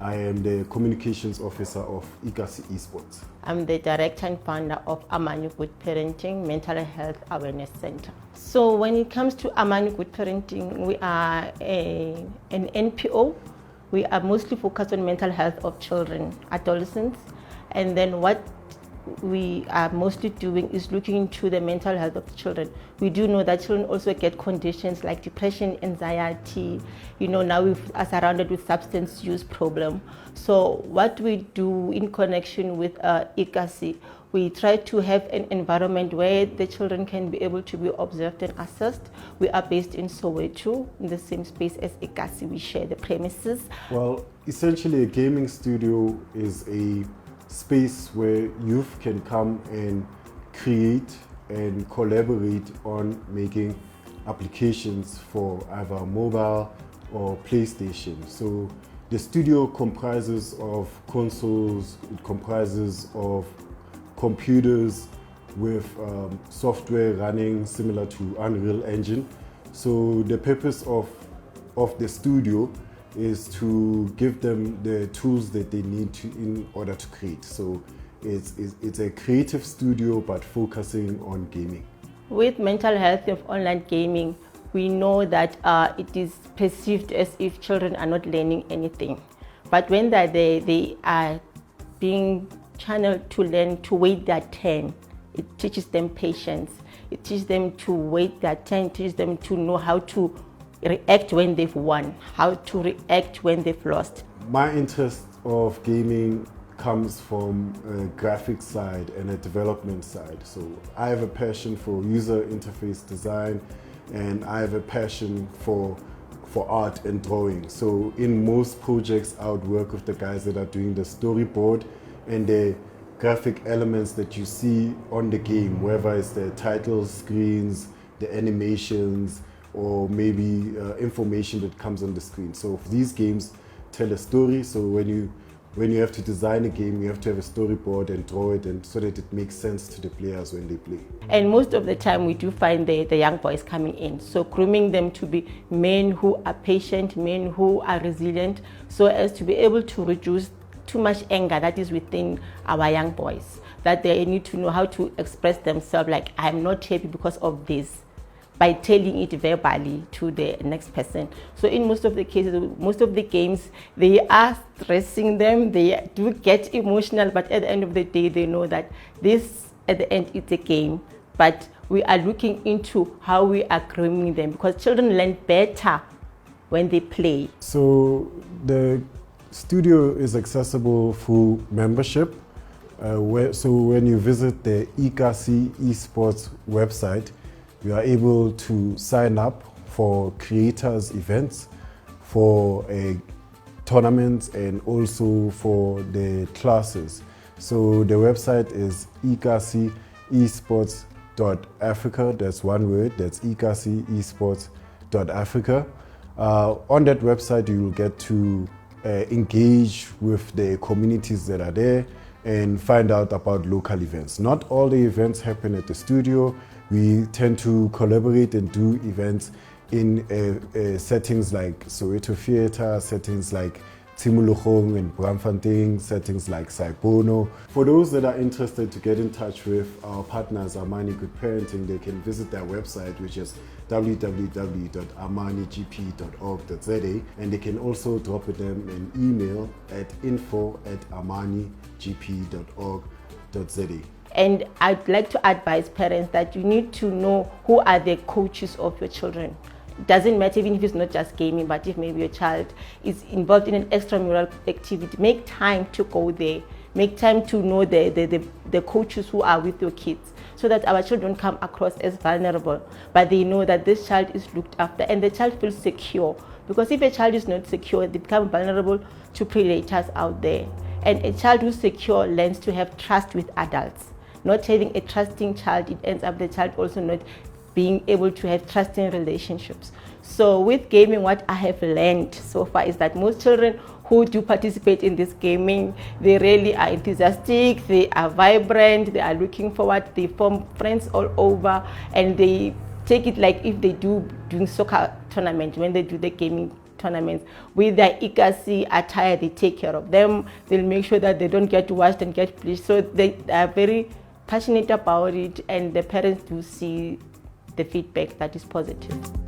I am the communications officer of Ekasi Esports. I'm the director and founder of Amani Good Parenting Mental Health Awareness Center. So when it comes to Amani Good Parenting, we are an NPO. We are mostly focused on mental health of children, adolescents, and then what we are mostly doing is looking into the mental health of children. We do know that children also get conditions like depression, anxiety. Now we are surrounded with substance use problem. So what we do in connection with Ekasi, we try to have an environment where the children can be able to be observed and assessed. We are based in Soweto, in the same space as Ekasi. We share the premises. Well, essentially a gaming studio is a space where youth can come and create and collaborate on making applications for either mobile or PlayStation. So the studio comprises of consoles, it comprises of computers with software running similar to Unreal Engine. So the purpose of the studio is to give them the tools that they need in order to create. So it's a creative studio but focusing on gaming. With mental health of online gaming, we know that it is perceived as if children are not learning anything. But when they're there, they are being channeled to learn to wait their turn. It teaches them patience. It teaches them to wait their turn. It teaches them to know how to react when they've won, how to react when they've lost. My interest of gaming comes from a graphics side and a development side. So I have a passion for user interface design and I have a passion for art and drawing. So in most projects I would work with the guys that are doing the storyboard and the graphic elements that you see on the game, whether it's the title screens, the animations, or maybe information that comes on the screen. So these games tell a story. So when you have to design a game, you have to have a storyboard and draw it, and so that it makes sense to the players when they play. And most of the time we do find the young boys coming in. So grooming them to be men who are patient, men who are resilient, so as to be able to reduce too much anger that is within our young boys. That they need to know how to express themselves, like, I'm not happy because of this, by telling it verbally to the next person. So in most of the cases, most of the games, they are stressing them, they do get emotional, but at the end of the day, they know that this, at the end, it's a game. But we are looking into how we are grooming them, because children learn better when they play. So the studio is accessible through membership. So when you visit the Ekasi Esports website, you are able to sign up for creators events, for tournaments, and also for the classes. So the website is ekasiesports.africa. That's one word. That's ekasiesports.africa. On that website, you will get to engage with the communities that are there and find out about local events. Not all the events happen at the studio. We tend to collaborate and do events in settings like Soweto Theatre, settings like Tshimologong and Braamfontein, settings like Saibono. For those that are interested to get in touch with our partners, Amani Good Parenting, they can visit their website, which is www.amanigp.org.za, and they can also drop them an email at info@amanigp.org.za. And I'd like to advise parents that you need to know who are the coaches of your children. It doesn't matter even if it's not just gaming, but if maybe your child is involved in an extramural activity, make time to go there. Make time to know the coaches who are with your kids, so that our children come across as vulnerable, but they know that this child is looked after and the child feels secure. Because if a child is not secure, they become vulnerable to predators out there. And a child who's secure learns to have trust with adults. Not having a trusting child, it ends up the child also not being able to have trusting relationships. So with gaming, what I have learned so far is that most children who do participate in this gaming, they really are enthusiastic, they are vibrant, they are looking forward, they form friends all over, and they take it like if they doing soccer tournament when they do the gaming tournaments. With their Ekasi attire, they take care of them. They'll make sure that they don't get washed and get bleached. So they are very passionate about it, and the parents do see the feedback that is positive.